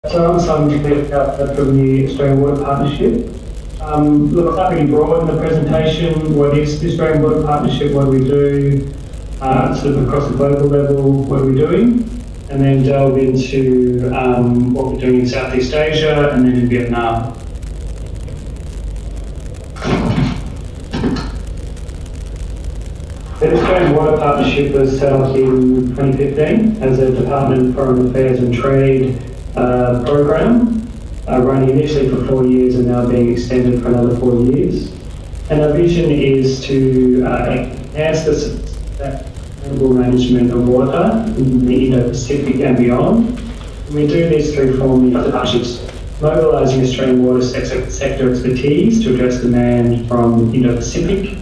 So I'm Simon from the Australian Water Partnership. Look, I thought really broad in the presentation. What is the Australian Water Partnership? What do we do? Sort of across the global level, what are we doing? And then delve into what we're doing in Southeast Asia and then in Vietnam. The Australian Water Partnership was set up in 2015 as a Department of Foreign Affairs and Trade program, running initially for 4 years and now being extended for another 4 years. And our vision is to enhance the sustainable management of water in the Indo-Pacific and beyond. And we do this through forming partnerships, mobilising Australian water sector expertise to address demand from the Indo-Pacific,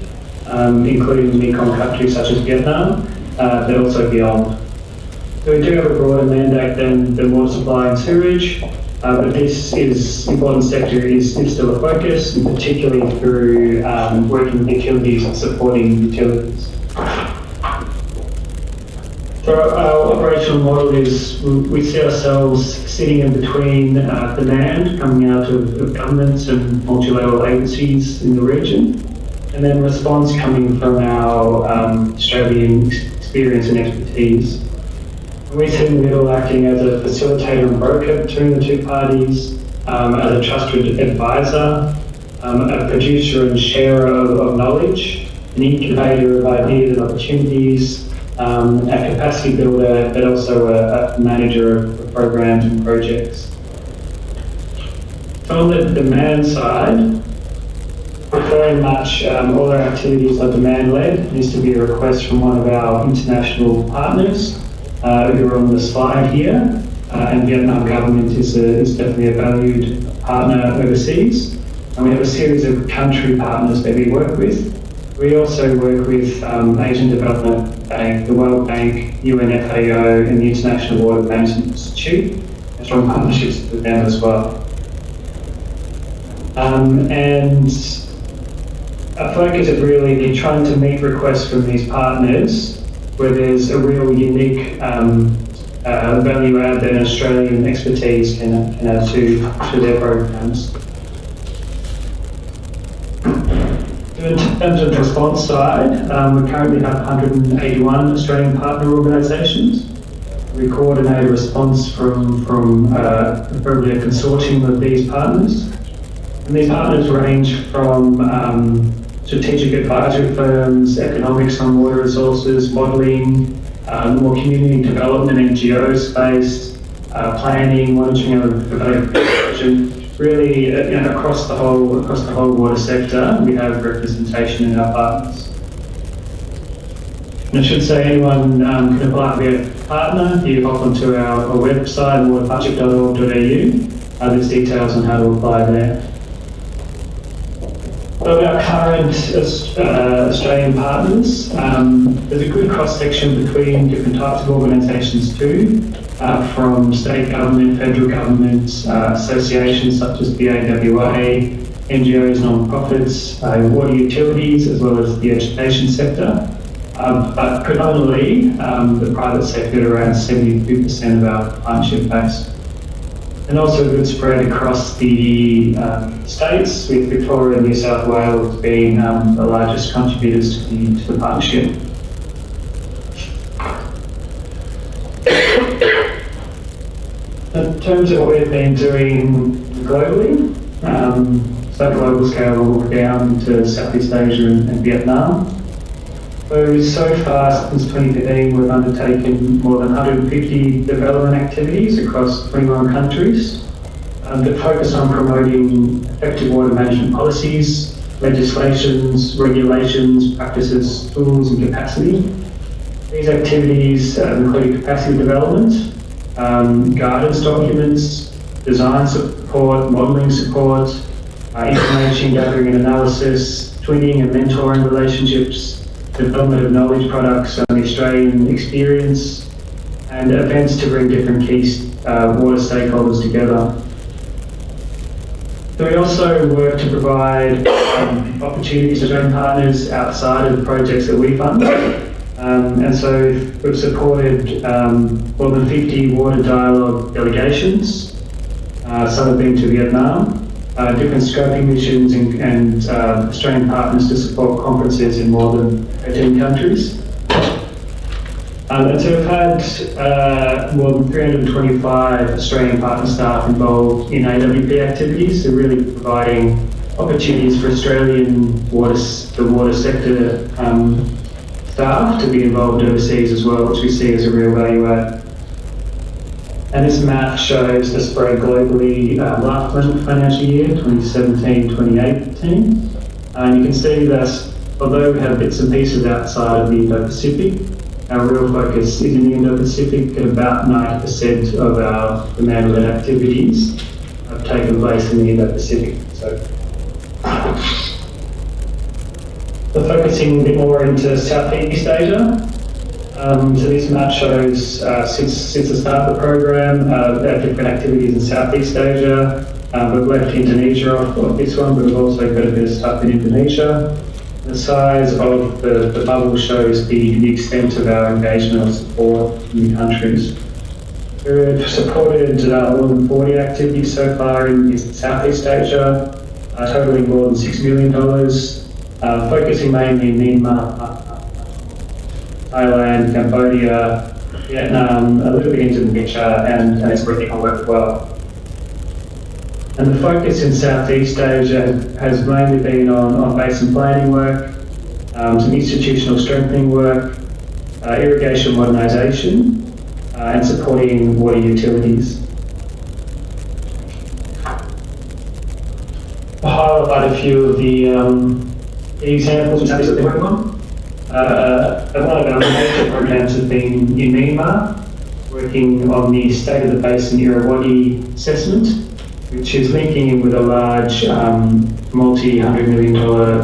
including Mekong countries such as Vietnam, but also beyond. So we do have a broader mandate than water supply and sewerage, but this important sector is still a focus, and particularly through working with utilities and supporting utilities. So our operational model is we see ourselves sitting in between demand coming out of governments and multilateral agencies in the region, and then response coming from our Australian experience and expertise. We sit in the middle acting as a facilitator and broker between the two parties, as a trusted advisor, a producer and sharer of knowledge, an incubator of ideas and opportunities, a capacity builder, but also a manager of programs and projects. So on the demand side, very much all our activities are demand-led. It needs to be a request from one of our international partners who are on the slide here, and Vietnam government is definitely a valued partner overseas. And we have a series of country partners that we work with. We also work with Asian Development Bank, the World Bank, UNFAO, and the International Water Management Institute, and strong partnerships with them as well. And our focus is really trying to meet requests from these partners where there's a real unique value add that Australian expertise can add to their programs. In terms of the response side, we currently have 181 Australian partner organisations. We coordinate a response from probably a consortium of these partners. And these partners range from strategic advisory firms, economics on water resources, modelling, more community development, NGO space, planning, monitoring of evaluation. Really, across the whole water sector, we have representation in our partners. And I should say anyone can apply to be a partner. You hop onto our website, waterpartnership.org.au. There's details on how to apply there. Of our current Australian partners, there's a good cross-section between different types of organisations too, from state government, federal government, associations such as the AWA, NGOs, non-profits, water utilities, as well as the education sector. But predominantly, the private sector, around 72% of our partnership base. And also a good spread across the states, with Victoria and New South Wales being the largest contributors to the partnership. In terms of what we've been doing globally, so at global scale we'll look down to Southeast Asia and Vietnam. So far, since 2015, we've undertaken more than 150 development activities across 21 countries that focus on promoting effective water management policies, legislations, regulations, practices, tools and capacity. These activities include capacity development, guidance documents, design support, modelling support, information gathering and analysis, twinning and mentoring relationships, development of knowledge products on the Australian experience, and events to bring different key water stakeholders together. So we also work to provide opportunities to Australian partners outside of the projects that we fund. And so we've supported more than 50 water dialogue delegations, Some have been to Vietnam. Different scoping missions and Australian partners to support conferences in more than 18 countries. And so we've had more than 325 Australian partner staff involved in AWP activities, so really providing opportunities for Australian the water sector staff to be involved overseas as well, which we see as a real value add. And this map shows the spread globally last financial year, 2017-2018. And you can see that although we have bits and pieces outside of the Indo-Pacific, our real focus is in the Indo-Pacific, and about 90% of our demand-led activities have taken place in the Indo-Pacific. So focusing a bit more into Southeast Asia. So this map shows since the start of the program, our different activities in Southeast Asia. We've left Indonesia off this one, but we've also got a bit of stuff in Indonesia. The size of the bubble shows the extent of our engagement or support in the countries. We've supported more than 40 activities so far in Southeast Asia, totaling more than $6 million, focusing mainly in Myanmar, Thailand, Cambodia, Vietnam, a little bit into Indonesia, and it's working on work well. And the focus in Southeast Asia has mainly been on basin planning work, some institutional strengthening work, irrigation modernisation, and supporting water utilities. I'll highlight a few of the examples of Southeast that they're working on. One of our major programs has been in Myanmar, working on the State of the Basin Irrawaddy assessment, which is linking in with a large multi-$100 million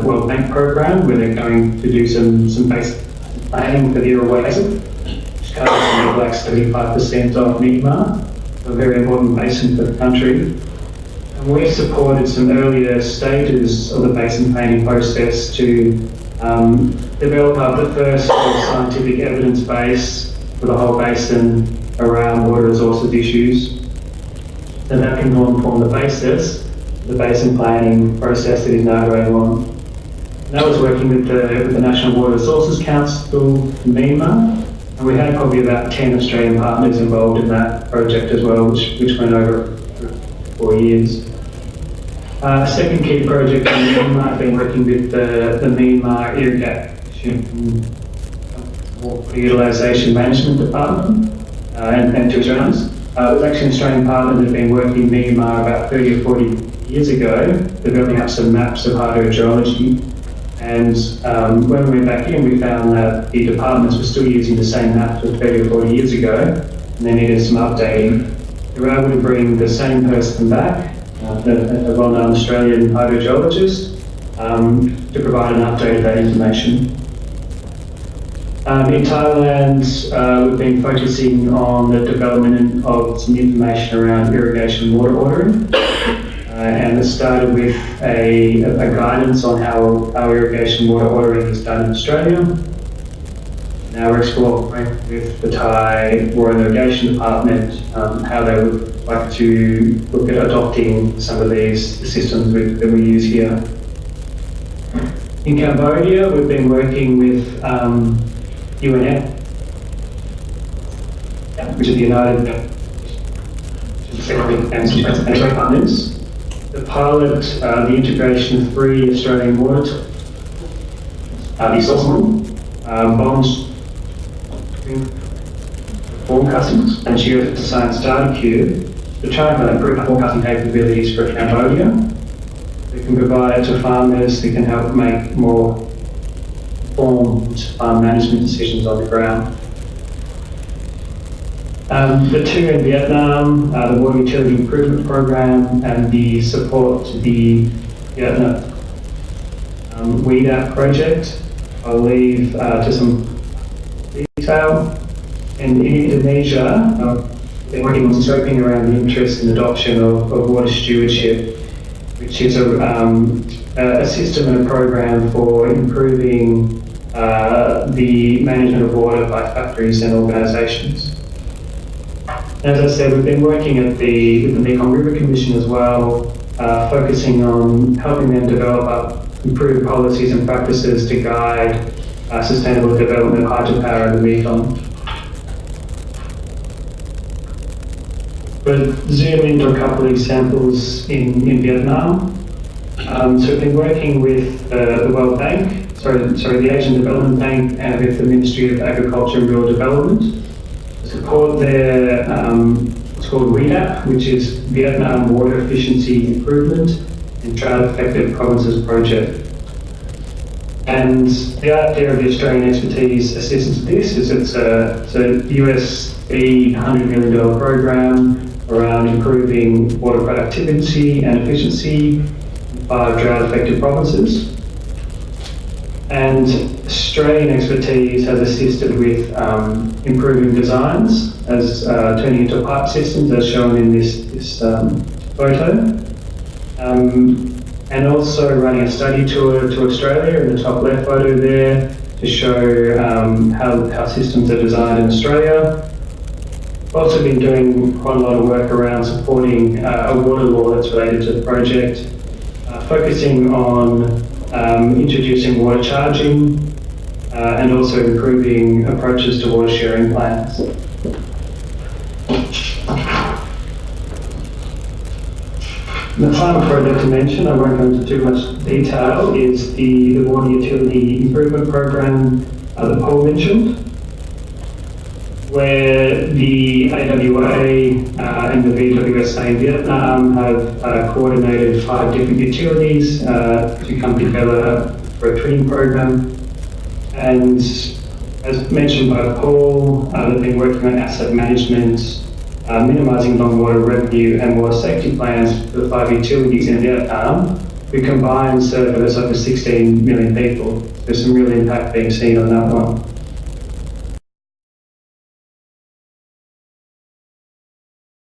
World Bank program where they're going to do some basic planning for the Irrawaddy Basin, which covers like 75% of Myanmar, a very important basin for the country. And we've supported some earlier stages of the basin planning process to develop up the first scientific evidence base for the whole basin around water resources issues. So that can form the basis of the basin planning process that is now going on. And I was working with the National Water Resources Council in Myanmar, and we had probably about 10 Australian partners involved in that project as well, which went over 4 years. Second key project in Myanmar, I've been working with the Myanmar Irrigation Water Utilisation Management Department and two Australians. It was actually an Australian partner that had been working in Myanmar about 30 or 40 years ago, developing up some maps of hydrogeology. And when we went back in, we found that the departments were still using the same maps of 30 or 40 years ago, and they needed some updating. We were able to bring the same person back, a well-known Australian hydrogeologist, to provide an update of that information. In Thailand, we've been focusing on the development of some information around irrigation water ordering, and it started with a guidance on how irrigation water ordering is done in Australia. Now we're exploring with the Thai Water and Irrigation Department how they would like to look at adopting some of these systems that we use here. In Cambodia, we've been working with UNF, which is the United and partners, to pilot the integration of 3 Australian water bonds, forecasting and geoscience data cube to try and improve forecasting capabilities for Cambodia. We can provide it to farmers who can help make more informed farm management decisions on the ground. The 2 in Vietnam, the Water Utility Improvement Program and the support to the Vietnam Weed Out project, I'll leave to some detail. And in Indonesia, they're working on scoping around the interest and adoption of water stewardship, which is a system and a program for improving the management of water by factories and organisations. As I said, we've been working with the Mekong River Commission as well, focusing on helping them develop improved policies and practices to guide sustainable development of hydropower in the Mekong. But zoom into a couple of examples in Vietnam. So we've been working with the World Bank, the Asian Development Bank, and with the Ministry of Agriculture and Rural Development to support their what's called VEDAP, which is Vietnam Water Efficiency Improvement and Drought-Affected Provinces Project. And the idea of the Australian expertise assistance to this is it's a USD $100 million program around improving water productivity and efficiency in 5 drought-affected provinces. And Australian expertise has assisted with improving designs, as turning into pipe systems, as shown in this photo. And also running a study tour to Australia in the top left photo there to show how systems are designed in Australia. We've also been doing quite a lot of work around supporting a water law that's related to the project, focusing on introducing water charging and also improving approaches to water sharing plans. The final project to mention, I won't go into too much detail, is the Water Utility Improvement Program that Paul mentioned, where the AWA and the VWSA in Vietnam have coordinated 5 different utilities to come together for a twinning program. And as mentioned by Paul, they've been working on asset management, minimising non-water revenue and water safety plans for the 5 utilities in Vietnam, who combined serve over 16 million people. There's some real impact being seen on that one.